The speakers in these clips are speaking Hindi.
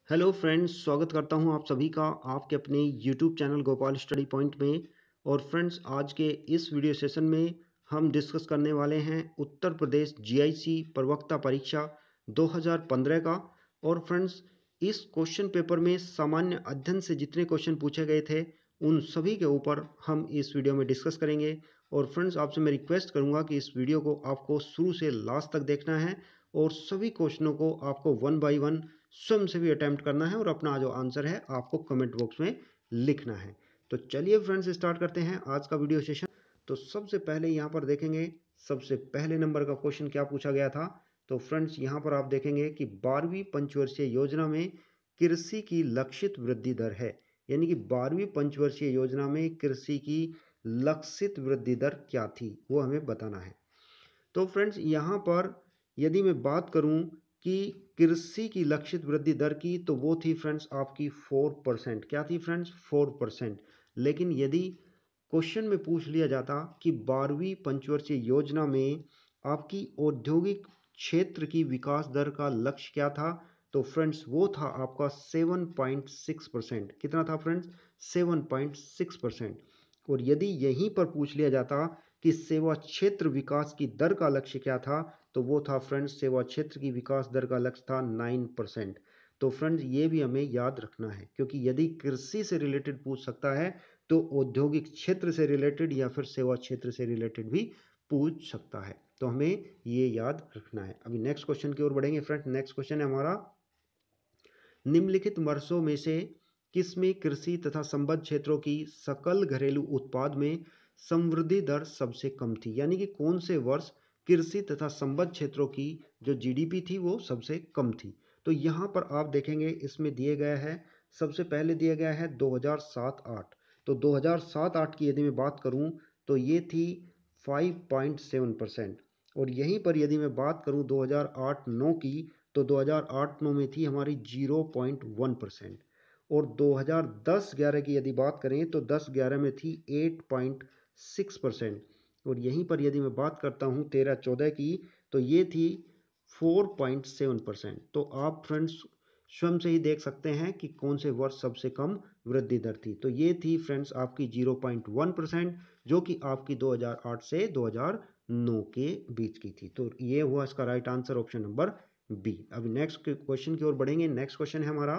हेलो फ्रेंड्स, स्वागत करता हूं आप सभी का आपके अपने YouTube channel Gopal study point में। और फ्रेंड्स, आज के इस वीडियो सेशन में हम डिस्कस करने वाले हैं उत्तर प्रदेश जीआईसी प्रवक्ता परीक्षा 2015 का। और फ्रेंड्स, इस क्वेश्चन पेपर में सामान्य अध्ययन से जितने क्वेश्चन पूछे गए थे उन सभी के ऊपर हम इस वीडियो में डिस्कस करेंगे। और फ्रेंड्स, आपसे मैं रिक्वेस्ट करूंगा कि इस वीडियो को आपको शुरू से लास्ट तक देखना है और सभी क्वेश्चनों को आपको वन बाय वन स्वयं से भी अटेम्प्ट करना है और अपना जो आंसर है आपको कमेंट बॉक्स में लिखना है। तो चलिए फ्रेंड्स, स्टार्ट करते हैं आज का वीडियो सेशन। तो सबसे पहले यहाँ पर देखेंगे, सबसे पहले नंबर का क्वेश्चन क्या पूछा गया था। तो फ्रेंड्स, यहाँ पर आप देखेंगे कि 12वीं पंचवर्षीय योजना में कृषि की लक्षित वृद्धि दर है, यानी कि 12वीं पंचवर्षीय योजना में कृषि की लक्षित वृद्धि दर क्या थी वो हमें बताना है। तो फ्रेंड्स, यहाँ पर यदि मैं बात करूँ कि कृषि की लक्षित वृद्धि दर की, तो वो थी फ्रेंड्स आपकी 4%। क्या थी फ्रेंड्स? 4%। लेकिन यदि क्वेश्चन में पूछ लिया जाता कि 12वीं पंचवर्षीय योजना में आपकी औद्योगिक क्षेत्र की विकास दर का लक्ष्य क्या था, तो फ्रेंड्स वो था आपका 7.6%। कितना था फ्रेंड्स? 7.6%। और यदि यहीं पर पूछ लिया जाता कि सेवा क्षेत्र विकास की दर का लक्ष्य क्या था, तो वो था फ्रेंड्स, सेवा क्षेत्र की विकास दर का लक्ष्य था 9%। तो फ्रेंड्स, ये भी हमें याद रखना है, क्योंकि यदि कृषि से रिलेटेड पूछ सकता है तो औद्योगिक क्षेत्र से रिलेटेड या फिर सेवा क्षेत्र से रिलेटेड भी पूछ सकता है। तो हमें ये याद रखना है। अभी नेक्स्ट क्वेश्चन की ओर बढ़ेंगे फ्रेंड्स। नेक्स्ट क्वेश्चन है हमारा, निम्नलिखित वर्षों में से किसमें कृषि तथा संबद्ध क्षेत्रों की सकल घरेलू उत्पाद में समवृद्धि दर सबसे कम थी, यानी कि कौन से वर्ष कृषि तथा संबद्ध क्षेत्रों की जो जीडीपी थी वो सबसे कम थी। तो यहाँ पर आप देखेंगे, इसमें दिए गया है, सबसे पहले दिया गया है 2007-8। तो 2007-8 की यदि मैं बात करूँ तो ये थी 5.7%। और यहीं पर यदि मैं बात करूँ 2008-9 की, तो 2008-9 में थी हमारी 0.1%। और 2010-11 की यदि बात करें तो 10-11 में थी 8.6%। और यहीं पर यदि मैं बात करता हूँ 13-14 की, तो ये थी 4.7%। तो आप फ्रेंड्स स्वयं से ही देख सकते हैं कि कौन से वर्ष सबसे कम वृद्धि दर थी। तो ये थी फ्रेंड्स आपकी 0.1%, जो कि आपकी 2008 से 2009 के बीच की थी। तो ये हुआ इसका right answer, option number B. अभी नेक्स्ट क्वेश्चन की ओर बढ़ेंगे। नेक्स्ट क्वेश्चन है हमारा,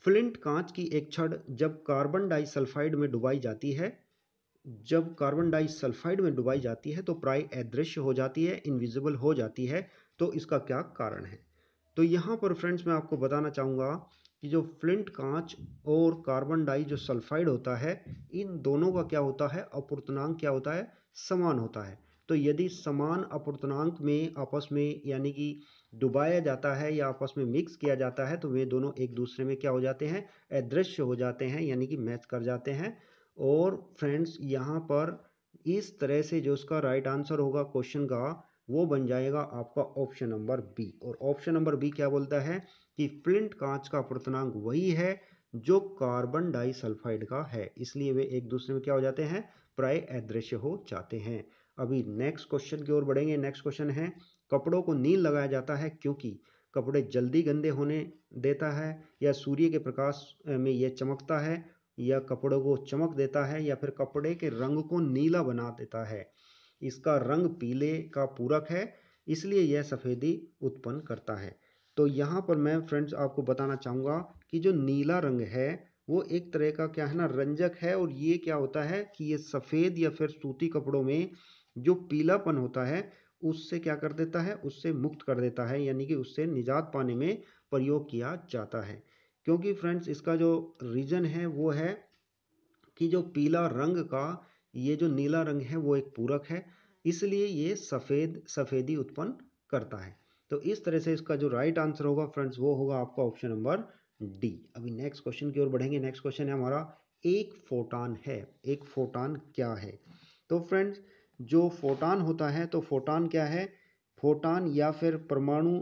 फ्लिंट कांच की एक छड़ जब कार्बन डाइसल्फाइड में डुबाई जाती है, जब कार्बन डाइसल्फाइड में डुबाई जाती है तो प्राय अदृश्य हो जाती है, इनविजिबल हो जाती है। तो इसका क्या कारण है? तो यहाँ पर फ्रेंड्स मैं आपको बताना चाहूँगा कि जो फ्लिंट कांच और कार्बन डाई जो सल्फाइड होता है, इन दोनों का क्या होता है, अपूर्णांक क्या होता है, समान होता है। तो यदि समान अपूर्णांक में आपस में यानी कि डुबाया जाता है या आपस में मिक्स किया जाता है, तो वे दोनों एक दूसरे में क्या हो जाते हैं, अदृश्य हो जाते हैं, यानी कि मैच कर जाते हैं। और फ्रेंड्स, यहाँ पर इस तरह से जो उसका राइट आंसर होगा क्वेश्चन का, वो बन जाएगा आपका ऑप्शन नंबर बी। और ऑप्शन नंबर बी क्या बोलता है कि फ्लिंट कांच का अपूर्णांक वही है जो कार्बन डाइसल्फाइड का है, इसलिए वे एक दूसरे में क्या हो जाते हैं, प्राय अदृश्य हो जाते हैं। अभी नेक्स्ट क्वेश्चन की ओर बढ़ेंगे। नेक्स्ट क्वेश्चन है, कपड़ों को नील लगाया जाता है क्योंकि कपड़े जल्दी गंदे होने देता है, या सूर्य के प्रकाश में यह चमकता है, या कपड़ों को चमक देता है, या फिर कपड़े के रंग को नीला बना देता है। इसका रंग पीले का पूरक है, इसलिए यह सफ़ेदी उत्पन्न करता है। तो यहाँ पर मैं फ्रेंड्स आपको बताना चाहूँगा कि जो नीला रंग है वो एक तरह का क्या है ना, रंजक है। और ये क्या होता है कि ये सफ़ेद या फिर सूती कपड़ों में जो पीलापन होता है उससे क्या कर देता है, उससे मुक्त कर देता है, यानी कि उससे निजात पाने में प्रयोग किया जाता है। क्योंकि फ्रेंड्स इसका जो रीज़न है वो है कि जो पीला रंग का ये जो नीला रंग है वो एक पूरक है, इसलिए ये सफ़ेदी उत्पन्न करता है। तो इस तरह से इसका जो राइट आंसर होगा फ्रेंड्स वो होगा आपका ऑप्शन नंबर डी। अभी नेक्स्ट क्वेश्चन की ओर बढ़ेंगे। नेक्स्ट क्वेश्चन है हमारा, एक फोटान है, एक फोटान क्या है? तो फ्रेंड्स, जो फोटान होता है, तो फोटान क्या है, फोटान या फिर परमाणु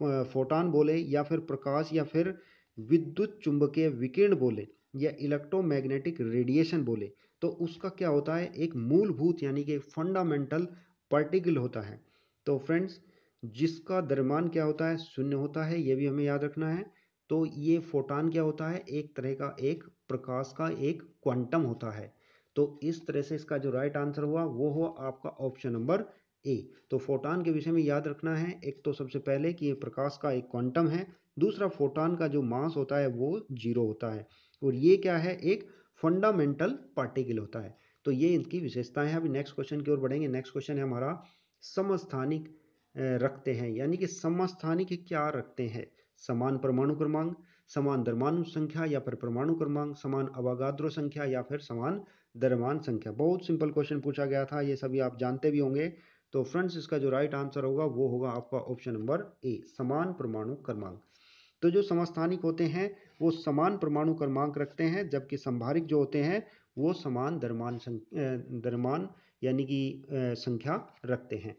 फोटान बोले, या फिर प्रकाश, या फिर विद्युत चुंबकीय विकिरण बोले, या इलेक्ट्रोमैग्नेटिक रेडिएशन बोले, तो उसका क्या होता है, एक मूलभूत यानी कि फंडामेंटल पार्टिकल होता है। तो फ्रेंड्स, जिसका द्रव्यमान क्या होता है, शून्य होता है, ये भी हमें याद रखना है। तो ये फोटॉन क्या होता है, एक तरह का एक प्रकाश का एक क्वांटम होता है। तो इस तरह से इसका जो राइट आंसर हुआ वो हुआ आपका ऑप्शन नंबर ए। तो फोटॉन के विषय में याद रखना है, एक तो सबसे पहले कि ये प्रकाश का एक क्वांटम है, दूसरा फोटॉन का जो मास होता है वो 0 होता है, और ये क्या है, एक फंडामेंटल पार्टिकल होता है। तो ये इनकी विशेषताएं हैं। अभी नेक्स्ट क्वेश्चन की ओर बढ़ेंगे। नेक्स्ट क्वेश्चन है हमारा समस्थानिक रखते हैं, यानी कि समस्थानिक क्या रखते हैं, समान परमाणु क्रमांक, समान द्रव्यमान संख्या या फिर परमाणु क्रमांक, समान अवोगाद्रो संख्या या फिर समान द्रव्यमान संख्या। बहुत सिंपल क्वेश्चन पूछा गया था, ये सभी आप जानते भी होंगे। तो फ्रेंड्स इसका जो राइट आंसर होगा वो होगा आपका ऑप्शन नंबर ए, समान परमाणु क्रमांक। तो जो समस्थानिक होते हैं वो समान परमाणु क्रमांक रखते हैं, जबकि संभारिक जो होते हैं वो समान द्रव्यमान यानी कि संख्या रखते हैं।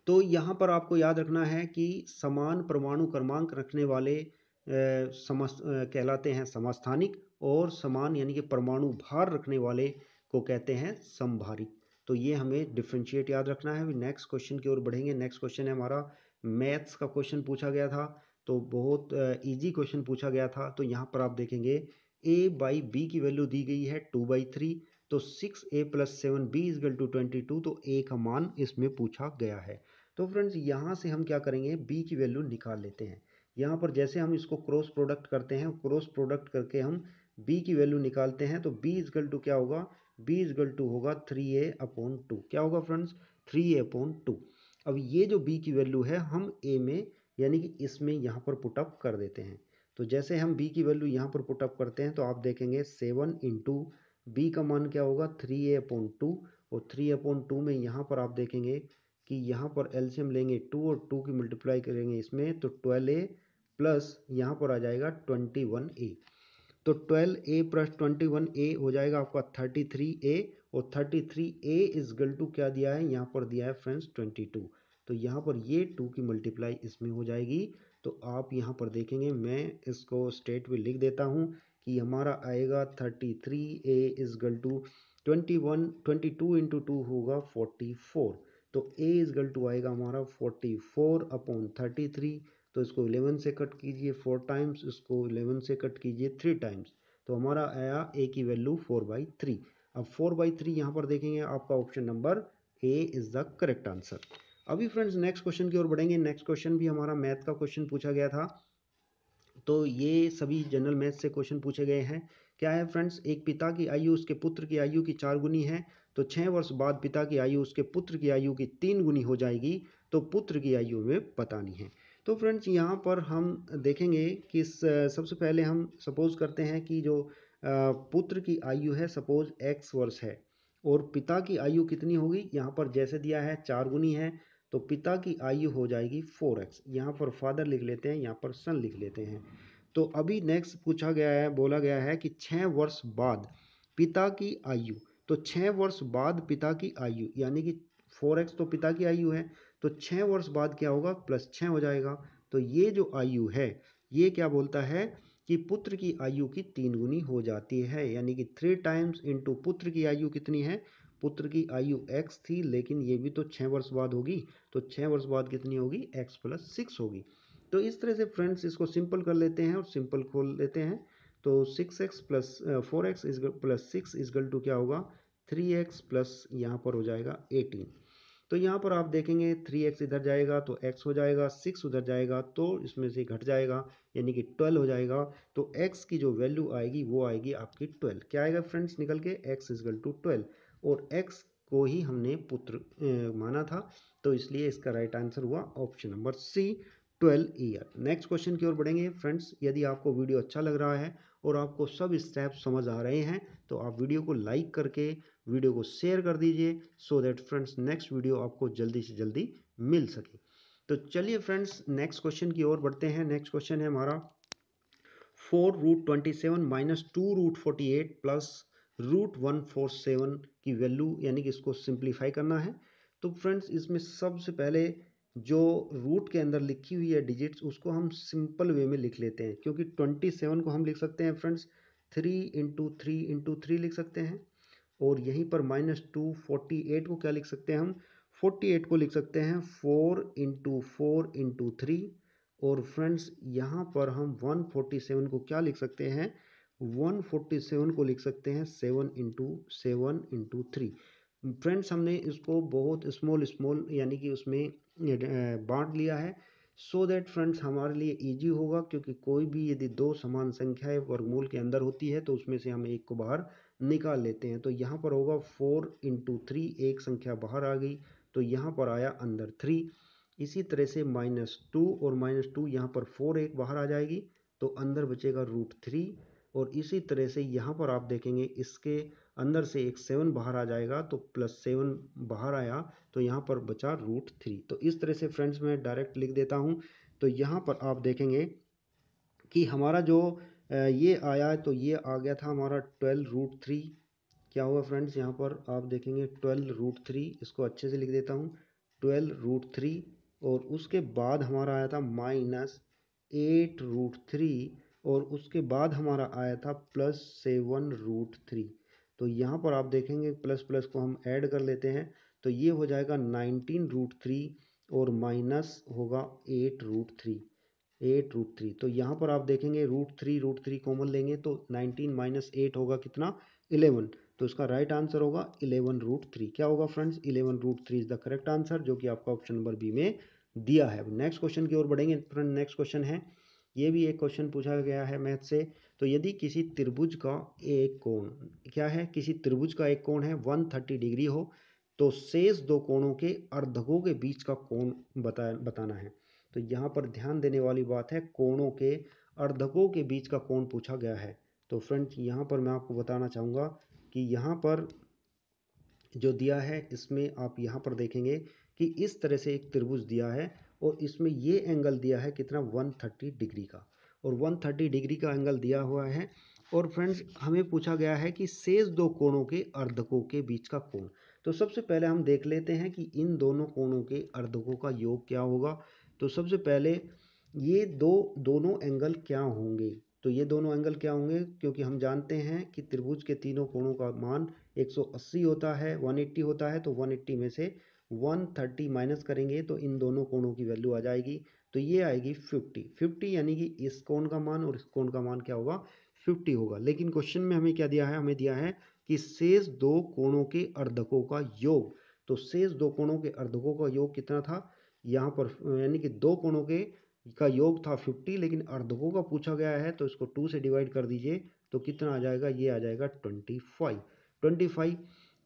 तो यहाँ पर आपको याद रखना है कि समान परमाणु क्रमांक रखने वाले कहलाते हैं समस्थानिक, और समान यानी कि परमाणु भार रखने वाले को कहते हैं समभारिक। तो ये हमें डिफ्रेंशिएट याद रखना है। नेक्स्ट क्वेश्चन की ओर बढ़ेंगे। नेक्स्ट क्वेश्चन है हमारा मैथ्स का क्वेश्चन पूछा गया था, तो बहुत इजी क्वेश्चन पूछा गया था। तो यहाँ पर आप देखेंगे a/b की वैल्यू दी गई है 2/3, तो 6a + 7b = 22, तो a का मान इसमें पूछा गया है। तो फ्रेंड्स यहाँ से हम क्या करेंगे, b की वैल्यू निकाल लेते हैं। यहाँ पर जैसे हम इसको क्रॉस प्रोडक्ट करते हैं, क्रॉस प्रोडक्ट करके हम b की वैल्यू निकालते हैं, तो b = क्या होगा, b = होगा 3a/2। क्या होगा फ्रेंड्स, 3a/2। अब ये जो b की वैल्यू है हम a में यानी कि इसमें यहाँ पर पुटअप कर देते हैं। तो जैसे हम b की वैल्यू यहाँ पर पुटअप करते हैं तो आप देखेंगे 7 × b का मान क्या होगा 3a/2, और 3/2 में यहाँ पर आप देखेंगे कि यहाँ पर एलसीएम लेंगे 2 और 2 की मल्टीप्लाई करेंगे इसमें, तो 12a प्लस यहाँ पर आ जाएगा 21a। तो 12a + 21a हो जाएगा आपका 33a, और 33a = क्या दिया है, यहाँ पर दिया है फ्रेंड्स 22। तो यहाँ पर ये 2 की मल्टीप्लाई इसमें हो जाएगी। तो आप यहाँ पर देखेंगे, मैं इसको स्ट्रेट में लिख देता हूँ कि हमारा आएगा 33a = 22 × 2 होगा 44। तो a = आएगा हमारा 44/33। तो इसको 11 से कट कीजिए 4 टाइम्स, इसको 11 से कट कीजिए 3 टाइम्स, तो हमारा आया a की वैल्यू 4/3। अब 4/3 यहाँ पर देखेंगे, आपका option number A is the correct answer. अभी फ्रेंड्स नेक्स्ट क्वेश्चन की ओर बढ़ेंगे। नेक्स्ट क्वेश्चन भी हमारा मैथ का क्वेश्चन पूछा गया था, तो ये सभी जनरल मैथ से क्वेश्चन पूछे गए हैं। क्या है फ्रेंड्स, एक पिता की आयु उसके पुत्र की आयु की 4 गुनी है, तो 6 वर्ष बाद पिता की आयु उसके पुत्र की आयु की 3 गुनी हो जाएगी, तो पुत्र की आयु में बतानी है। तो फ्रेंड्स यहाँ पर हम देखेंगे कि सबसे पहले हम सपोज करते हैं कि जो पुत्र की आयु है सपोज x वर्ष है, और पिता की आयु कितनी होगी, यहाँ पर जैसे दिया है 4 गुनी है, तो पिता की आयु हो जाएगी 4x। यहाँ पर फादर लिख लेते हैं, यहाँ पर सन लिख लेते हैं। तो अभी नेक्स्ट पूछा गया है, बोला गया है कि 6 वर्ष बाद पिता की आयु, तो 6 वर्ष बाद पिता की आयु यानी कि 4x तो पिता की आयु है, तो 6 वर्ष बाद क्या होगा, +6 हो जाएगा। तो ये जो आयु है ये क्या बोलता है कि पुत्र की आयु की 3 गुनी हो जाती है, यानी कि 3 टाइम्स इंटू पुत्र की आयु कितनी है, पुत्र की आयु x थी, लेकिन ये भी तो 6 वर्ष बाद होगी, तो 6 वर्ष बाद कितनी होगी, x + 6 होगी। तो इस तरह से फ्रेंड्स इसको सिंपल कर लेते हैं और सिंपल खोल लेते हैं। तो 6x + 4x + 6 = क्या होगा, 3x प्लस यहाँ पर हो जाएगा 18। तो यहाँ पर आप देखेंगे 3x इधर जाएगा तो x हो जाएगा, 6 उधर जाएगा तो इसमें से घट जाएगा, यानी कि 12 हो जाएगा। तो x की जो वैल्यू आएगी वो आएगी आपकी 12। क्या आएगा फ्रेंड्स निकल के, x = 12, और x को ही हमने पुत्र माना था, तो इसलिए इसका राइट आंसर हुआ option number C, 12 year. Next question की ओर बढ़ेंगे फ्रेंड्स। यदि आपको वीडियो अच्छा लग रहा है और आपको सब स्टेप्स समझ आ रहे हैं तो आप वीडियो को लाइक करके वीडियो को शेयर कर दीजिए, so that friends next video आपको जल्दी से जल्दी मिल सके। तो चलिए फ्रेंड्स नेक्स्ट क्वेश्चन की ओर बढ़ते हैं। नेक्स्ट क्वेश्चन है हमारा 4√27 - 2√48 प्लस √147 की वैल्यू, यानी कि इसको सिंप्लीफाई करना है। तो फ्रेंड्स इसमें सबसे पहले जो रूट के अंदर लिखी हुई है डिजिट्स उसको हम सिंपल वे में लिख लेते हैं, क्योंकि 27 को हम लिख सकते हैं फ्रेंड्स 3 × 3 × 3 लिख सकते हैं, और यहीं पर -248 को क्या लिख सकते हैं हम 48 को लिख सकते हैं 4 इंटू 4 इंटू 3। और फ्रेंड्स यहाँ पर हम 147 को क्या लिख सकते हैं, 147 को लिख सकते हैं 7 इंटू 7 इंटू 3। फ्रेंड्स हमने इसको बहुत स्मॉल स्मॉल यानी कि उसमें बांट लिया है सो दैट फ्रेंड्स हमारे लिए इजी होगा, क्योंकि कोई भी यदि दो समान संख्याएं वर्गमूल के अंदर होती है तो उसमें से हम एक को बाहर निकाल लेते हैं। तो यहाँ पर होगा 4 इंटू 3, एक संख्या बाहर आ गई तो यहाँ पर आया अंदर 3। इसी तरह से -2 और -2 यहाँ पर 4 एक बाहर आ जाएगी तो अंदर बचेगा √3। और इसी तरह से यहाँ पर आप देखेंगे इसके अंदर से एक 7 बाहर आ जाएगा तो +7 बाहर आया तो यहाँ पर बचा √3। तो इस तरह से फ्रेंड्स मैं डायरेक्ट लिख देता हूँ। तो यहाँ पर आप देखेंगे कि हमारा जो ये आया तो ये आ गया था हमारा 12√3। क्या हुआ फ्रेंड्स, यहाँ पर आप देखेंगे 12√3, इसको अच्छे से लिख देता हूँ 12√3। और उसके बाद हमारा आया था -8√3 और उसके बाद हमारा आया था +7√3। तो यहाँ पर आप देखेंगे प्लस प्लस को हम ऐड कर लेते हैं तो ये हो जाएगा 19√3 और माइनस होगा 8√3। तो यहाँ पर आप देखेंगे √3 कॉमन लेंगे तो 19 - 8 होगा कितना, 11। तो इसका राइट आंसर होगा 11√3। क्या होगा friends, 11√3 is the correct answer, जो कि आपका ऑप्शन नंबर बी में दिया है। नेक्स्ट क्वेश्चन की ओर बढ़ेंगे फ्रेंड। नेक्स्ट क्वेश्चन है, ये भी एक क्वेश्चन पूछा गया है मैथ से। तो यदि किसी त्रिभुज का एक कोण क्या है, किसी त्रिभुज का एक कोण है 130 डिग्री हो तो शेष दो कोणों के अर्धकों के बीच का कोण बताना है। तो यहाँ पर ध्यान देने वाली बात है, कोणों के अर्धकों के बीच का कोण पूछा गया है। तो फ्रेंड्स यहाँ पर मैं आपको बताना चाहूँगा कि यहाँ पर जो दिया है इसमें आप यहाँ पर देखेंगे कि इस तरह से एक त्रिभुज दिया है और इसमें ये एंगल दिया है कितना, 130 डिग्री का। और 130 डिग्री का एंगल दिया हुआ है। और फ्रेंड्स हमें पूछा गया है कि शेष दो कोणों के अर्धकों के बीच का कोण। तो सबसे पहले हम देख लेते हैं कि इन दोनों कोणों के अर्धकों का योग क्या होगा। तो सबसे पहले ये दोनों एंगल क्या होंगे। तो ये दोनों एंगल क्या होंगे, क्योंकि हम जानते हैं कि त्रिभुज के तीनों कोणों का मान 180 होता है, 180 होता है। तो 180 में से 130 माइनस करेंगे तो इन दोनों कोणों की वैल्यू आ जाएगी। तो ये आएगी 50 यानी कि इस कोण का मान और इस कोण का मान क्या होगा, 50 होगा। लेकिन क्वेश्चन में हमें क्या दिया है, हमें दिया है कि शेष दो कोणों के अर्धकों का योग। तो शेष दो कोणों के अर्धकों का योग कितना था यहाँ पर, यानी कि दो कोणों के का योग था 50, लेकिन अर्धकों का पूछा गया है तो इसको 2 से डिवाइड कर दीजिए तो कितना आ जाएगा, ये आ जाएगा 25।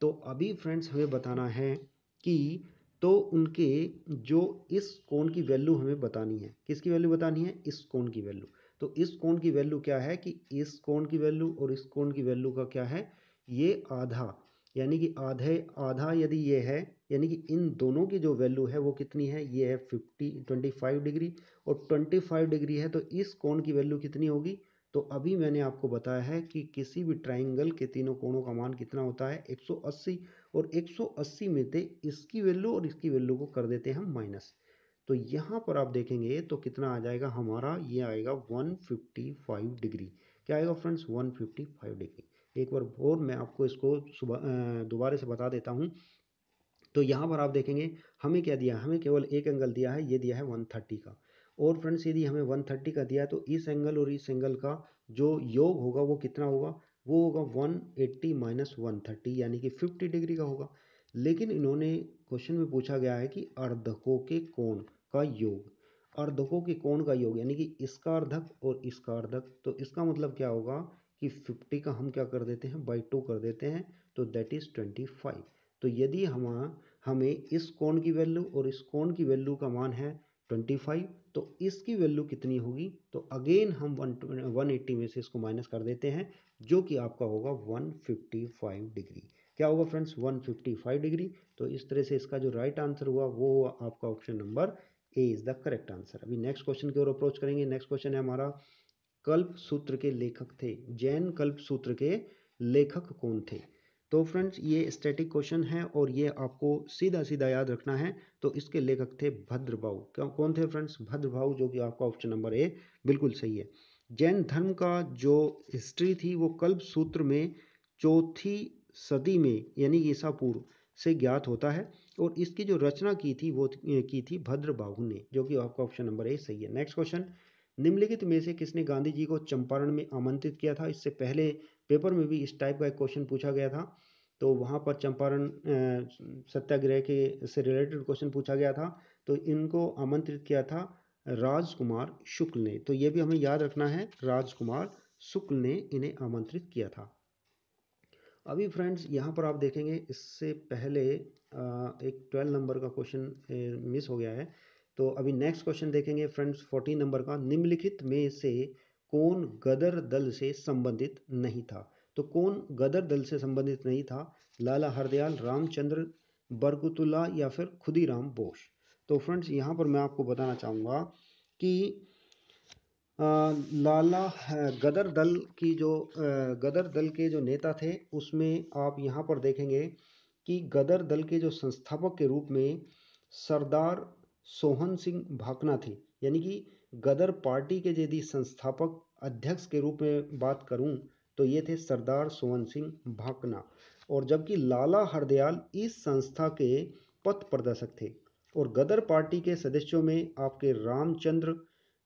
तो अभी फ्रेंड्स हमें बताना है कि तो उनके जो इस कोण की वैल्यू हमें बतानी है, किसकी वैल्यू बतानी है, इस कोण की वैल्यू। तो इस कोण की वैल्यू क्या है कि इस कोण की वैल्यू और इस कोण की वैल्यू का क्या है, ये आधा, यानी कि आधा यदि ये है, यानी कि इन दोनों की जो वैल्यू है वो कितनी है, ये है 25 डिग्री और 25 डिग्री है। तो इस कोण की वैल्यू कितनी होगी। तो अभी मैंने आपको बताया है कि किसी भी ट्राइंगल के तीनों कोणों का मान कितना होता है, 180। और 180 में से इसकी वैल्यू और इसकी वैल्यू को कर देते हैं हम माइनस। तो यहाँ पर आप देखेंगे तो कितना आ जाएगा हमारा, ये आएगा 155 डिग्री। क्या आएगा फ्रेंड्स, 155 डिग्री। एक बार और मैं आपको इसको दोबारा से बता देता हूँ। तो यहाँ पर आप देखेंगे हमें क्या दिया है, हमें केवल एक एंगल दिया है, ये दिया है 130 का। और फ्रेंड्स यदि हमें 130 का दिया है तो इस एंगल और इस एंगल का जो योग होगा वो कितना होगा, वो होगा 180 माइनस 130 यानी कि 50 डिग्री का होगा। लेकिन इन्होंने क्वेश्चन में पूछा गया है कि अर्धकों के कोण का योग, अर्धकों के कोण का योग यानी कि इसका अर्धक और इसका अर्धक। तो इसका मतलब क्या होगा कि 50 का हम क्या कर देते हैं, बाई 2 कर देते हैं तो दैट इज 25। तो यदि हमें इस कोण की वैल्यू और इस कोण की वैल्यू का मान है 25, तो इसकी वैल्यू कितनी होगी, तो अगेन हम 180 में से इसको माइनस कर देते हैं जो कि आपका होगा 155 डिग्री। क्या होगा फ्रेंड्स, 155 डिग्री। तो इस तरह से इसका जो राइट आंसर हुआ वो हुआ आपका option number A is the correct answer. अभी नेक्स्ट क्वेश्चन की ओर अप्रोच करेंगे। नेक्स्ट क्वेश्चन है हमारा, कल्प सूत्र के लेखक थे, जैन कल्प सूत्र के लेखक कौन थे। तो फ्रेंड्स ये स्टैटिक क्वेश्चन है और ये आपको सीधा सीधा याद रखना है। तो इसके लेखक थे भद्रभाव। कौन थे फ्रेंड्स, भद्रभाव, जो कि आपका ऑप्शन नंबर ए बिल्कुल सही है। जैन धर्म का जो हिस्ट्री थी वो कल्प सूत्र में 4वीं सदी में यानी ईसा पूर्व से ज्ञात होता है। और इसकी जो रचना की थी वो की थी भद्रबाहु ने, जो कि आपका ऑप्शन नंबर ए सही है। नेक्स्ट क्वेश्चन, निम्नलिखित में से किसने गांधी जी को चंपारण में आमंत्रित किया था? इससे पहले पेपर में भी इस टाइप का एक क्वेश्चन पूछा गया था, तो वहाँ पर चंपारण सत्याग्रह के से रिलेटेड क्वेश्चन पूछा गया था। तो इनको आमंत्रित किया था राजकुमार शुक्ल ने, तो ये भी हमें याद रखना है, राजकुमार शुक्ल ने इन्हें आमंत्रित किया था। अभी फ्रेंड्स यहाँ पर आप देखेंगे, इससे पहले एक 12 नंबर का क्वेश्चन मिस हो गया है, तो अभी नेक्स्ट क्वेश्चन देखेंगे फ्रेंड्स 14 नंबर का। निम्नलिखित में से कौन गदर दल से संबंधित नहीं था? तो कौन गदर दल से संबंधित नहीं था? लाला हरदयाल, रामचंद्र, बरकतुल्लाह या फिर खुदीराम बोस? तो फ्रेंड्स यहाँ पर मैं आपको बताना चाहूँगा कि लाला गदर दल की जो गदर दल के जो नेता थे, उसमें आप यहाँ पर देखेंगे कि गदर दल के जो संस्थापक के रूप में सरदार सोहन सिंह भाकना थे। यानी कि गदर पार्टी के यदि संस्थापक अध्यक्ष के रूप में बात करूं तो ये थे सरदार सोहन सिंह भाकना, और जबकि लाला हरदयाल इस संस्था के पथ प्रदर्शक थे। और गदर पार्टी के सदस्यों में आपके रामचंद्र,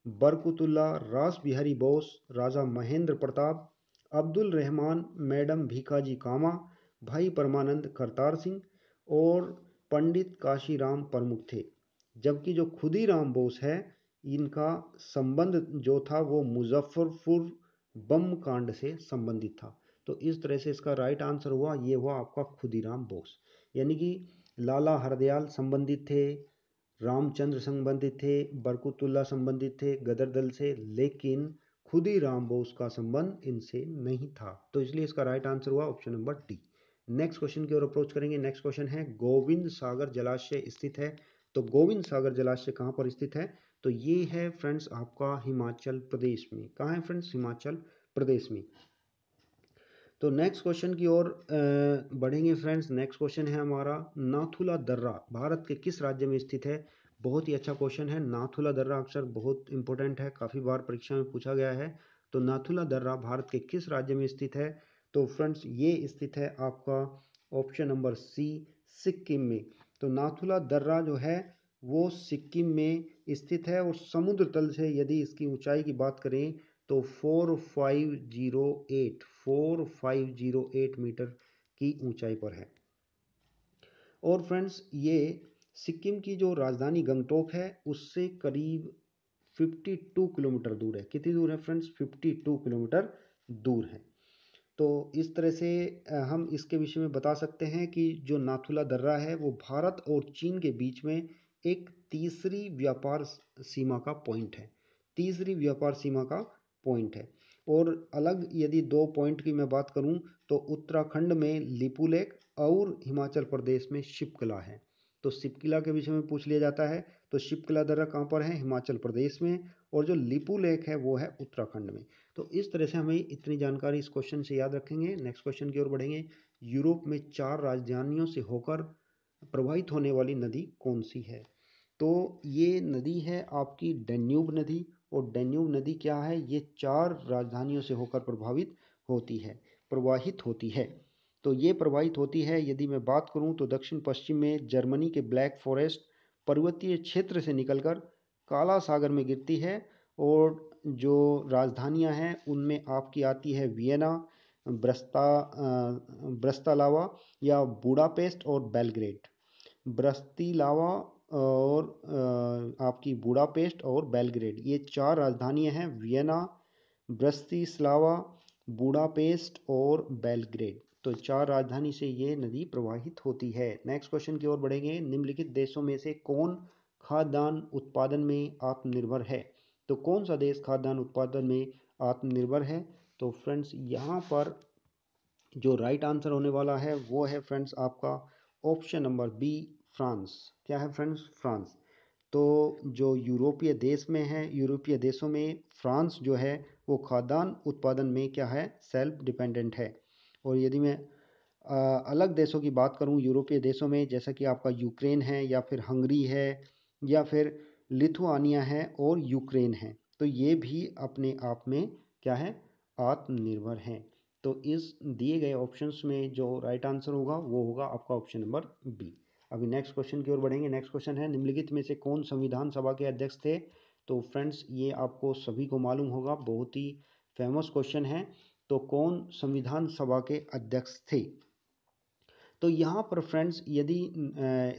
बरकतुल्ला, रास बिहारी बोस, राजा महेंद्र प्रताप, अब्दुल रहमान, मैडम भीखाजी कामा, भाई परमानंद करतार सिंह और पंडित काशीराम प्रमुख थे। जबकि जो खुदीराम बोस है, इनका संबंध जो था वो मुजफ्फरपुर बम कांड से संबंधित था। तो इस तरह से इसका राइट आंसर हुआ, ये हुआ आपका खुदीराम बोस। यानी कि लाला हरदयाल संबंधित थे, रामचंद्र संबंधित थे, बरकतुल्लाह संबंधित थे गदर दल से, लेकिन खुदीराम बोस का संबंध इनसे नहीं था। तो इसलिए इसका राइट आंसर हुआ option number D. Next question की ओर अप्रोच करेंगे। नेक्स्ट क्वेश्चन है, गोविंद सागर जलाशय स्थित है? तो गोविंद सागर जलाशय कहाँ पर स्थित है? तो ये है फ्रेंड्स आपका हिमाचल प्रदेश में। कहाँ है फ्रेंड्स? हिमाचल प्रदेश में। तो नेक्स्ट क्वेश्चन की ओर बढ़ेंगे फ्रेंड्स। नेक्स्ट क्वेश्चन है हमारा, नाथुला दर्रा भारत के किस राज्य में स्थित है? बहुत ही अच्छा क्वेश्चन है। नाथुला दर्रा अक्सर बहुत इंपॉर्टेंट है, काफ़ी बार परीक्षा में पूछा गया है। तो नाथुला दर्रा भारत के किस राज्य में स्थित है? तो फ्रेंड्स ये स्थित है आपका ऑप्शन नंबर सी, सिक्किम में। तो नाथुला दर्रा जो है वो सिक्किम में स्थित है, और समुद्र तल से यदि इसकी ऊंचाई की बात करें तो 4508 मीटर की ऊंचाई पर है। और फ्रेंड्स ये सिक्किम की जो राजधानी गंगटोक है उससे करीब 52 किलोमीटर दूर है। कितनी दूर है फ्रेंड्स? 52 किलोमीटर दूर है। तो इस तरह से हम इसके विषय में बता सकते हैं कि जो नाथुला दर्रा है वो भारत और चीन के बीच में एक तीसरी व्यापार सीमा का पॉइंट है। तीसरी व्यापार सीमा का पॉइंट है। और अलग यदि दो पॉइंट की मैं बात करूं तो उत्तराखंड में लिपुलेख और हिमाचल प्रदेश में शिप्कला है। तो शिप्कला के विषय में पूछ लिया जाता है, तो शिप्कला दर्रा कहाँ पर है? हिमाचल प्रदेश में। और जो लिपुलेख है वो है उत्तराखंड में। तो इस तरह से हमें इतनी जानकारी इस क्वेश्चन से याद रखेंगे। नेक्स्ट क्वेश्चन की ओर बढ़ेंगे। यूरोप में 4 राजधानियों से होकर प्रवाहित होने वाली नदी कौन सी है? तो ये नदी है आपकी डैन्यूब नदी। और डैन्यूब नदी क्या है? ये 4 राजधानियों से होकर प्रवाहित होती है। तो ये प्रवाहित होती है, यदि मैं बात करूं तो दक्षिण पश्चिम में जर्मनी के ब्लैक फॉरेस्ट पर्वतीय क्षेत्र से निकलकर काला सागर में गिरती है। और जो राजधानियां हैं उनमें आपकी आती है वियना, ब्रस्तालावा या बुडापेस्ट और बेलग्रेड। ब्रस्तिलावा और आपकी बुडापेस्ट और बेलग्रेड, ये 4 राजधानियां हैं, वियना, ब्रस्तिस्लावा, बुडापेस्ट और बेलग्रेड। तो 4 राजधानी से ये नदी प्रवाहित होती है। नेक्स्ट क्वेश्चन की ओर बढ़ेंगे। निम्नलिखित देशों में से कौन खाद्यान्न उत्पादन में आत्मनिर्भर है? तो कौन सा देश खाद्यान्न उत्पादन में आत्मनिर्भर है? तो फ्रेंड्स यहाँ पर जो राइट आंसर होने वाला है वो है फ्रेंड्स आपका ऑप्शन नंबर बी, फ्रांस। क्या है फ्रेंड्स? फ्रांस। तो जो यूरोपीय देश में है, यूरोपीय देशों में फ्रांस जो है वो खाद्यान्न उत्पादन में क्या है? सेल्फ डिपेंडेंट है। और यदि मैं अलग देशों की बात करूं यूरोपीय देशों में, जैसा कि आपका यूक्रेन है या फिर हंगरी है या फिर लिथुआनिया है और यूक्रेन है, तो ये भी अपने आप में क्या है? आत्मनिर्भर हैं। तो इस दिए गए ऑप्शंस में जो राइट आंसर होगा वो होगा आपका ऑप्शन नंबर बी। अभी नेक्स्ट क्वेश्चन की ओर बढ़ेंगे। नेक्स्ट क्वेश्चन है, निम्नलिखित में से कौन संविधान सभा के अध्यक्ष थे? तो फ्रेंड्स ये आपको सभी को मालूम होगा, बहुत ही फेमस क्वेश्चन है। तो कौन संविधान सभा के अध्यक्ष थे? तो यहाँ पर फ्रेंड्स यदि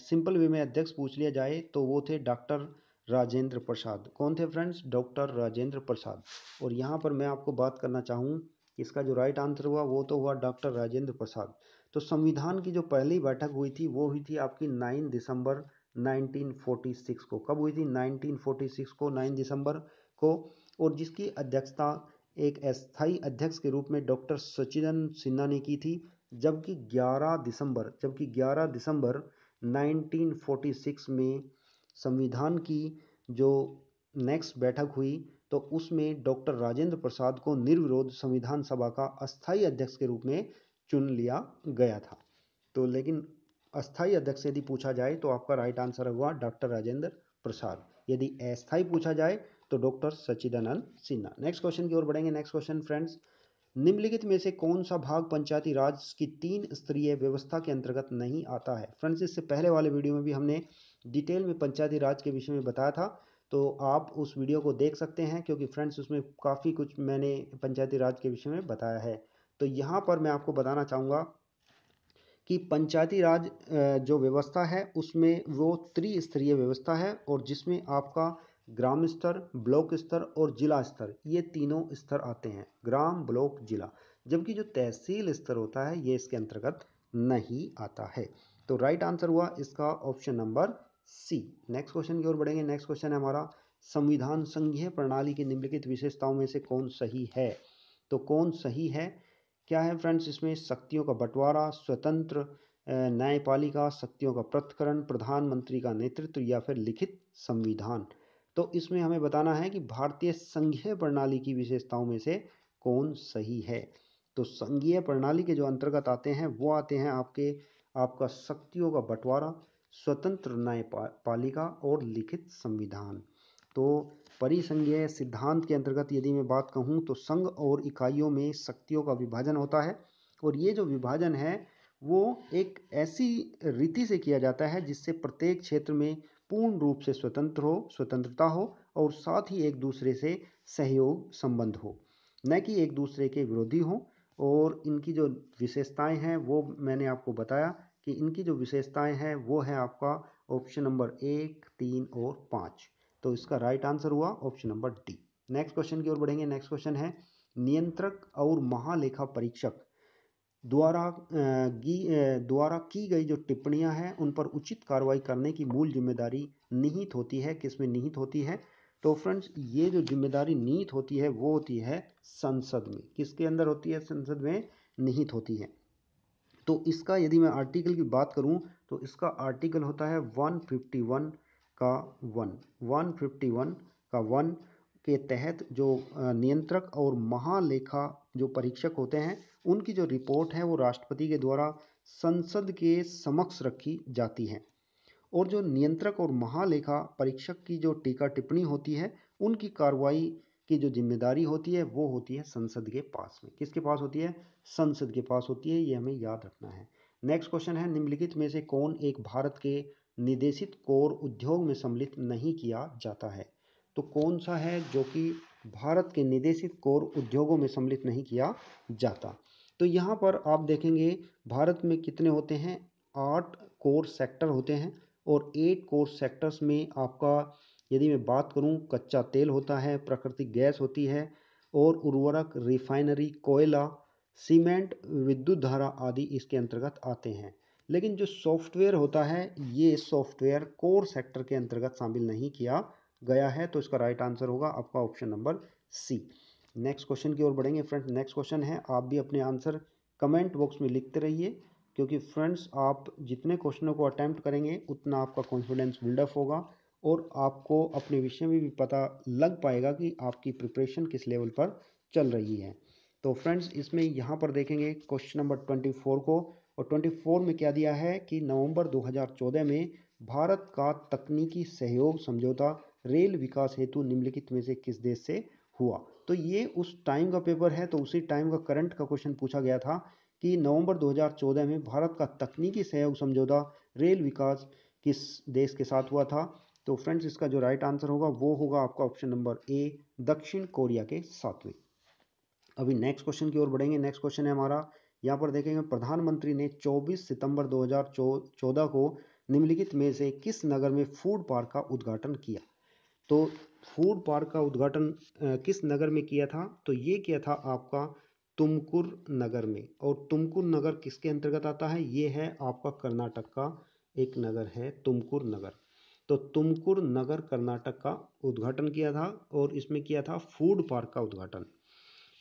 सिंपल वे में अध्यक्ष पूछ लिया जाए तो वो थे डॉक्टर राजेंद्र प्रसाद। कौन थे फ्रेंड्स? डॉक्टर राजेंद्र प्रसाद। और यहाँ पर मैं आपको बात करना चाहूँ, इसका जो राइट आंसर हुआ वो तो हुआ डॉक्टर राजेंद्र प्रसाद। तो संविधान की जो पहली बैठक हुई थी वो हुई थी आपकी 9 दिसंबर 1946 को। कब हुई थी? 1946 को, 9 दिसंबर को। और जिसकी अध्यक्षता एक अस्थायी अध्यक्ष के रूप में डॉक्टर सचिदानंद सिन्हा ने की थी। जबकि 11 दिसंबर 1946 में संविधान की जो नेक्स्ट बैठक हुई तो उसमें डॉक्टर राजेंद्र प्रसाद को निर्विरोध संविधान सभा का अस्थायी अध्यक्ष के रूप में चुन लिया गया था। तो लेकिन अस्थायी अध्यक्ष यदि पूछा जाए तो आपका राइट आंसर हुआ डॉक्टर राजेंद्र प्रसाद। यदि अस्थायी पूछा जाए तो डॉक्टर सच्चिदानंद सिन्हा। नेक्स्ट क्वेश्चन की ओर बढ़ेंगे। नेक्स्ट क्वेश्चन फ्रेंड्स, निम्नलिखित में से कौन सा भाग पंचायती राज की 3 स्तरीय व्यवस्था के अंतर्गत नहीं आता है? फ्रेंड्स इससे पहले वाले वीडियो में भी हमने डिटेल में पंचायती राज के विषय में बताया था, तो आप उस वीडियो को देख सकते हैं, क्योंकि फ्रेंड्स उसमें काफ़ी कुछ मैंने पंचायती राज के विषय में बताया है। तो यहाँ पर मैं आपको बताना चाहूँगा कि पंचायती राज जो व्यवस्था है उसमें वो त्रिस्तरीय व्यवस्था है, और जिसमें आपका ग्राम स्तर, ब्लॉक स्तर और जिला स्तर, ये तीनों स्तर आते हैं, ग्राम, ब्लॉक, जिला। जबकि जो तहसील स्तर होता है ये इसके अंतर्गत नहीं आता है। तो राइट आंसर हुआ इसका option number C. Next question की ओर बढ़ेंगे। नेक्स्ट क्वेश्चन है हमारा, संविधान संघीय प्रणाली की निम्नलिखित विशेषताओं में से कौन सही है? तो कौन सही है क्या है फ्रेंड्स? इसमें शक्तियों का बंटवारा, स्वतंत्र न्यायपालिका, शक्तियों का पृथक्करण, प्रधानमंत्री का नेतृत्व या फिर लिखित संविधान। तो इसमें हमें बताना है कि भारतीय संघीय प्रणाली की विशेषताओं में से कौन सही है। तो संघीय प्रणाली के जो अंतर्गत आते हैं वो आते हैं आपका शक्तियों का बंटवारा, स्वतंत्र न्यायपालिका और लिखित संविधान। तो परिसंघीय सिद्धांत के अंतर्गत यदि मैं बात कहूँ तो संघ और इकाइयों में शक्तियों का विभाजन होता है, और ये जो विभाजन है वो एक ऐसी रीति से किया जाता है जिससे प्रत्येक क्षेत्र में पूर्ण रूप से स्वतंत्रता हो और साथ ही एक दूसरे से सहयोग संबंध हो, न कि एक दूसरे के विरोधी हो। और इनकी जो विशेषताएं हैं वो मैंने आपको बताया कि इनकी जो विशेषताएं हैं वो है आपका ऑप्शन नंबर 1, 3 और 5। तो इसका राइट आंसर हुआ option number D. Next question की ओर बढ़ेंगे। नेक्स्ट क्वेश्चन है, नियंत्रक और महालेखा परीक्षक द्वारा की गई जो टिप्पणियां हैं उन पर उचित कार्रवाई करने की मूल जिम्मेदारी निहित होती है, किसमें निहित होती है? तो फ्रेंड्स ये जो जिम्मेदारी निहित होती है वो होती है संसद में। किसके अंदर होती है? संसद में निहित होती है। तो इसका यदि मैं आर्टिकल की बात करूं तो इसका आर्टिकल होता है 151 का 1 के तहत जो नियंत्रक और महालेखा जो परीक्षक होते हैं उनकी जो रिपोर्ट है वो राष्ट्रपति के द्वारा संसद के समक्ष रखी जाती है। और जो नियंत्रक और महालेखा परीक्षक की जो टीका टिप्पणी होती है उनकी कार्रवाई की जो जिम्मेदारी होती है वो होती है संसद के पास में। किसके पास होती है? संसद के पास होती है, ये हमें याद रखना है। नेक्स्ट क्वेश्चन है, निम्नलिखित में से कौन एक भारत के निदेशित कोर उद्योग में सम्मिलित नहीं किया जाता है? तो कौन सा है जो कि भारत के निदेशित कोर उद्योगों में सम्मिलित नहीं किया जाता? तो यहाँ पर आप देखेंगे भारत में कितने होते हैं? 8 कोर सेक्टर होते हैं, और 8 कोर सेक्टर्स में आपका यदि मैं बात करूं कच्चा तेल होता है, प्राकृतिक गैस होती है, और उर्वरक, रिफाइनरी, कोयला, सीमेंट, विद्युत धारा आदि इसके अंतर्गत आते हैं। लेकिन जो सॉफ्टवेयर होता है ये सॉफ्टवेयर कोर सेक्टर के अंतर्गत शामिल नहीं किया गया है। तो इसका राइट आंसर होगा आपका option number C. Next question की ओर बढ़ेंगे फ्रेंड्स। नेक्स्ट क्वेश्चन है, आप भी अपने आंसर कमेंट बॉक्स में लिखते रहिए, क्योंकि फ्रेंड्स आप जितने क्वेश्चनों को अटैम्प्ट करेंगे उतना आपका कॉन्फिडेंस बिल्डअप होगा और आपको अपने विषय में भी पता लग पाएगा कि आपकी प्रिपरेशन किस लेवल पर चल रही है। तो फ्रेंड्स इसमें यहाँ पर देखेंगे क्वेश्चन नंबर 24 को, और 24 में क्या दिया है कि नवंबर 2014 में भारत का तकनीकी सहयोग समझौता रेल विकास हेतु निम्नलिखित में से किस देश से हुआ? तो ये उस टाइम का पेपर है, तो उसी टाइम का करंट का क्वेश्चन पूछा गया था कि नवंबर 2014 में भारत का तकनीकी सहयोग समझौता रेल विकास किस देश के साथ हुआ था? तो फ्रेंड्स इसका जो राइट आंसर होगा वो होगा आपका ऑप्शन नंबर ए, दक्षिण कोरिया के साथ हुई। अभी नेक्स्ट क्वेश्चन की ओर बढ़ेंगे। नेक्स्ट क्वेश्चन है हमारा, यहाँ पर देखेंगे प्रधानमंत्री ने 24 सितंबर 2014 को निम्नलिखित में से किस नगर में फूड पार्क का उद्घाटन किया? तो फूड पार्क का उद्घाटन किस नगर में किया था? तो ये किया था आपका तुमकुर नगर में। और तुमकुर नगर किसके अंतर्गत आता है? ये है आपका कर्नाटक का एक नगर है तुमकुर नगर। तो तुमकुर नगर कर्नाटक का उद्घाटन किया था और इसमें किया था फूड पार्क का उद्घाटन।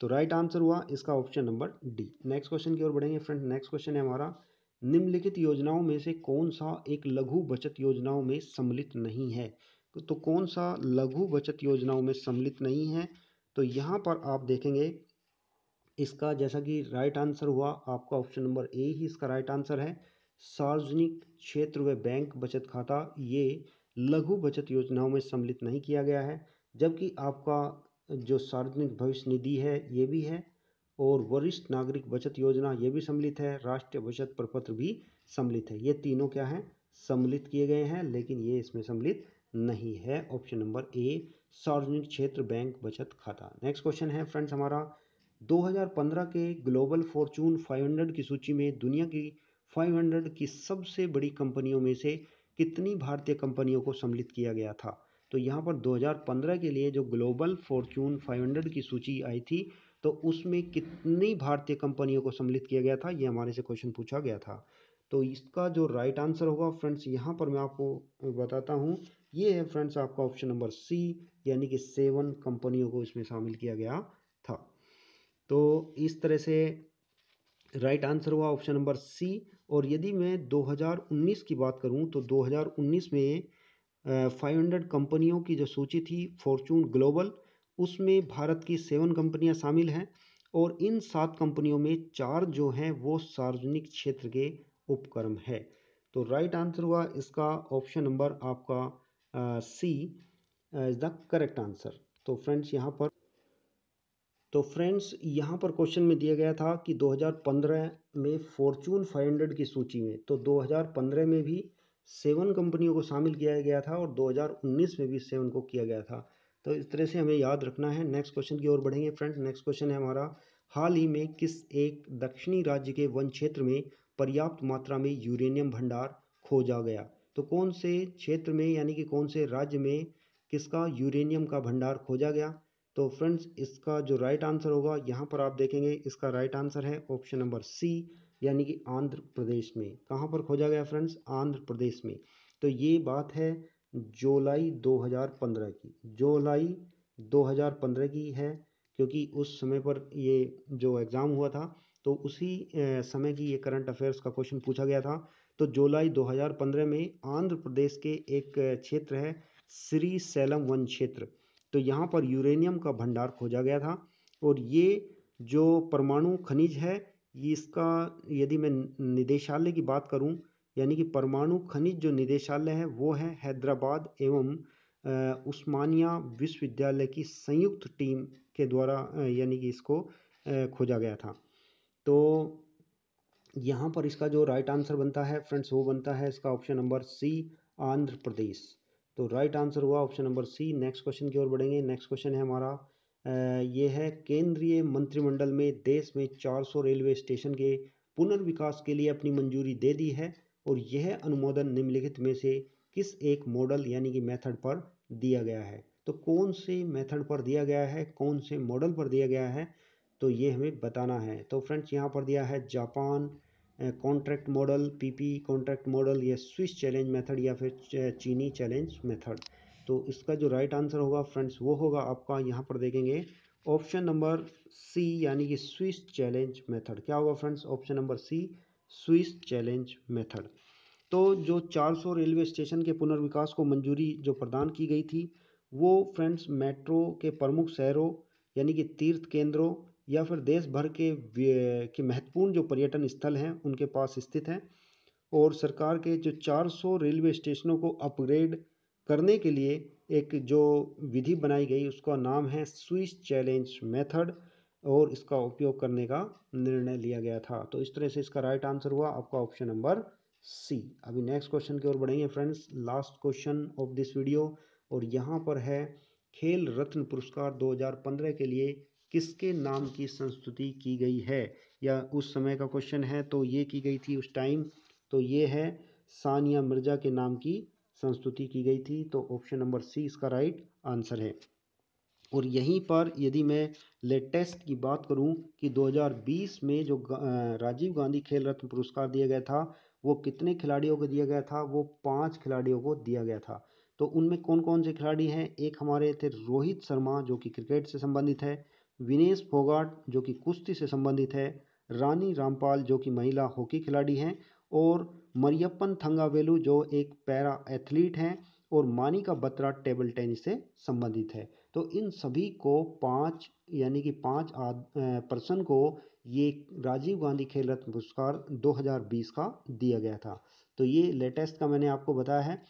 तो राइट आंसर हुआ इसका option number D. Next question की ओर बढ़ेंगे फ्रेंड। नेक्स्ट क्वेश्चन है हमारा, निम्नलिखित योजनाओं में से कौन सा एक लघु बचत योजनाओं में सम्मिलित नहीं है? तो कौन सा लघु बचत योजनाओं में सम्मिलित नहीं है? तो यहाँ पर आप देखेंगे इसका जैसा कि राइट आंसर हुआ आपका ऑप्शन नंबर ए ही इसका राइट आंसर है। सार्वजनिक क्षेत्र व बैंक बचत खाता ये लघु बचत योजनाओं में सम्मिलित नहीं किया गया है, जबकि आपका जो सार्वजनिक भविष्य निधि है ये भी है, और वरिष्ठ नागरिक बचत योजना ये भी सम्मिलित है, राष्ट्रीय बचत प्रपत्र भी सम्मिलित है। ये तीनों क्या हैं? सम्मिलित किए गए हैं, लेकिन ये इसमें सम्मिलित नहीं है। ऑप्शन नंबर ए, सार्वजनिक क्षेत्र बैंक बचत खाता। नेक्स्ट क्वेश्चन है फ्रेंड्स हमारा, 2015 के ग्लोबल फॉर्चून 500 की सूची में दुनिया की 500 की सबसे बड़ी कंपनियों में से कितनी भारतीय कंपनियों को सम्मिलित किया गया था? तो यहाँ पर 2015 के लिए जो ग्लोबल फॉर्चून 500 की सूची आई थी, तो उसमें कितनी भारतीय कंपनियों को सम्मिलित किया गया था, ये हमारे से क्वेश्चन पूछा गया था। तो इसका जो राइट आंसर होगा फ्रेंड्स, यहाँ पर मैं आपको बताता हूँ, ये है फ्रेंड्स आपका ऑप्शन नंबर सी, यानी कि 7 कंपनियों को इसमें शामिल किया गया था। तो इस तरह से राइट आंसर हुआ ऑप्शन नंबर सी। और यदि मैं 2019 की बात करूं तो 2019 में 500 कंपनियों की जो सूची थी फॉर्चून ग्लोबल, उसमें भारत की 7 कंपनियां शामिल हैं, और इन 7 कंपनियों में 4 जो हैं वो सार्वजनिक क्षेत्र के उपक्रम है। तो राइट आंसर हुआ इसका ऑप्शन नंबर आपका सी इज द करेक्ट आंसर। तो फ्रेंड्स यहाँ पर क्वेश्चन में दिया गया था कि 2015 में फॉर्चून 500 की सूची में, तो 2015 में भी 7 कंपनियों को शामिल किया गया था और 2019 में भी 7 को किया गया था। तो इस तरह से हमें याद रखना है। नेक्स्ट क्वेश्चन की ओर बढ़ेंगे फ्रेंड्स। नेक्स्ट क्वेश्चन है हमारा, हाल ही में किस एक दक्षिणी राज्य के वन क्षेत्र में पर्याप्त मात्रा में यूरेनियम भंडार खोजा गया? तो कौन से क्षेत्र में, यानी कि कौन से राज्य में किसका यूरेनियम का भंडार खोजा गया? तो फ्रेंड्स इसका जो राइट आंसर होगा, यहाँ पर आप देखेंगे इसका राइट आंसर है ऑप्शन नंबर सी, यानी कि आंध्र प्रदेश में। कहाँ पर खोजा गया फ्रेंड्स? आंध्र प्रदेश में। तो ये बात है जुलाई 2015 की, जुलाई 2015 की है, क्योंकि उस समय पर ये जो एग्ज़ाम हुआ था तो उसी समय की ये करंट अफेयर्स का क्वेश्चन पूछा गया था। तो जुलाई 2015 में आंध्र प्रदेश के एक क्षेत्र है श्री सैलम वन क्षेत्र, तो यहाँ पर यूरेनियम का भंडार खोजा गया था। और ये जो परमाणु खनिज है, ये इसका यदि मैं निदेशालय की बात करूं, यानी कि परमाणु खनिज जो निदेशालय है वो है हैदराबाद एवं उस्मानिया विश्वविद्यालय की संयुक्त टीम के द्वारा यानी कि इसको खोजा गया था। तो यहाँ पर इसका जो राइट आंसर बनता है फ्रेंड्स वो बनता है इसका option number C, Andhra Pradesh. तो राइट आंसर हुआ option number C. Next question की ओर बढ़ेंगे। नेक्स्ट क्वेश्चन है हमारा, ये है केंद्रीय मंत्रिमंडल में देश में 400 रेलवे स्टेशन के पुनर्विकास के लिए अपनी मंजूरी दे दी है, और यह अनुमोदन निम्नलिखित में से किस एक मॉडल यानी कि मेथड पर दिया गया है? तो कौन से मेथड पर दिया गया है, कौन से मॉडल पर दिया गया है, तो ये हमें बताना है। तो फ्रेंड्स यहाँ पर दिया है Japan contract model, PP contract model, या स्विस चैलेंज मेथड, या फिर चीनी चैलेंज मेथड। तो इसका जो राइट आंसर होगा फ्रेंड्स वो होगा आपका, यहाँ पर देखेंगे ऑप्शन नंबर सी, यानी कि स्विस चैलेंज मेथड। क्या होगा friends? Option number C, Swiss challenge method. तो जो 400 रेलवे स्टेशन के पुनर्विकास को मंजूरी जो प्रदान की गई थी, वो फ्रेंड्स मेट्रो के प्रमुख शहरों यानी कि तीर्थ केंद्रों या फिर देश भर के महत्वपूर्ण जो पर्यटन स्थल हैं उनके पास स्थित हैं। और सरकार के जो 400 रेलवे स्टेशनों को अपग्रेड करने के लिए एक जो विधि बनाई गई उसका नाम है स्विस चैलेंज मेथड, और इसका उपयोग करने का निर्णय लिया गया था। तो इस तरह से इसका राइट आंसर हुआ आपका ऑप्शन नंबर सी। अभी नेक्स्ट क्वेश्चन की ओर बढ़ेंगे friends, last question of this video, और यहाँ पर है खेल रत्न पुरस्कार 2015 के लिए किसके नाम की संस्तुति की गई है, या उस समय का क्वेश्चन है तो ये की गई थी उस टाइम, तो ये है सानिया मिर्जा के नाम की संस्तुति की गई थी। तो ऑप्शन नंबर सी इसका राइट आंसर है। और यहीं पर यदि मैं लेटेस्ट की बात करूं कि 2020 में जो राजीव गांधी खेल रत्न पुरस्कार दिया गया था, वो कितने खिलाड़ियों को दिया गया था, वो 5 खिलाड़ियों को दिया गया था। तो उनमें कौन कौन से खिलाड़ी हैं, एक हमारे थे रोहित शर्मा जो कि क्रिकेट से संबंधित है, विनेश फोगाट जो कि कुश्ती से संबंधित है, रानी रामपाल जो कि महिला हॉकी खिलाड़ी हैं, और मरियप्पन थंगावेलु जो एक पैरा एथलीट हैं, और मानिका बत्रा टेबल टेनिस से संबंधित है। तो इन सभी को 5 यानी कि 5 पर्सन को ये राजीव गांधी खेल रत्न पुरस्कार 2020 का दिया गया था। तो ये लेटेस्ट का मैंने आपको बताया है।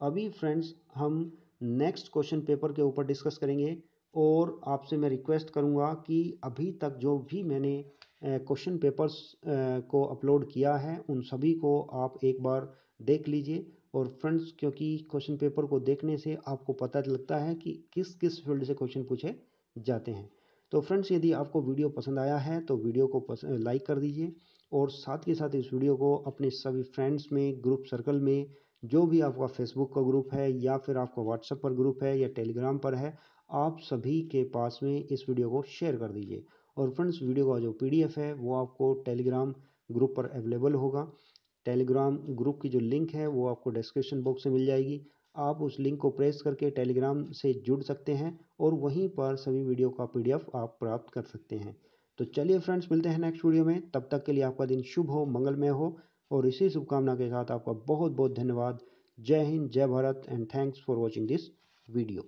अभी फ्रेंड्स हम नेक्स्ट क्वेश्चन पेपर के ऊपर डिस्कस करेंगे, और आपसे मैं रिक्वेस्ट करूंगा कि अभी तक जो भी मैंने क्वेश्चन पेपर्स को अपलोड किया है उन सभी को आप एक बार देख लीजिए। और फ्रेंड्स, क्योंकि क्वेश्चन पेपर को देखने से आपको पता लगता है कि किस किस फील्ड से क्वेश्चन पूछे जाते हैं। तो फ्रेंड्स, यदि आपको वीडियो पसंद आया है तो वीडियो को लाइक कर दीजिए, और साथ के साथ इस वीडियो को अपने सभी फ्रेंड्स में, ग्रुप सर्कल में, जो भी आपका फेसबुक का ग्रुप है या फिर आपका व्हाट्सएप पर ग्रुप है या टेलीग्राम पर है, आप सभी के पास में इस वीडियो को शेयर कर दीजिए। और फ्रेंड्स, वीडियो का जो PDF है वो आपको टेलीग्राम ग्रुप पर अवेलेबल होगा। टेलीग्राम ग्रुप की जो लिंक है वो आपको डिस्क्रिप्शन बॉक्स में मिल जाएगी। आप उस लिंक को प्रेस करके टेलीग्राम से जुड़ सकते हैं, और वहीं पर सभी वीडियो का PDF आप प्राप्त कर सकते हैं। तो चलिए फ्रेंड्स, मिलते हैं नेक्स्ट वीडियो में। तब तक के लिए आपका दिन शुभ हो, मंगलमय हो, और इसी शुभकामना के साथ आपका बहुत बहुत धन्यवाद। जय हिंद, जय Bharat, and thanks for watching this video.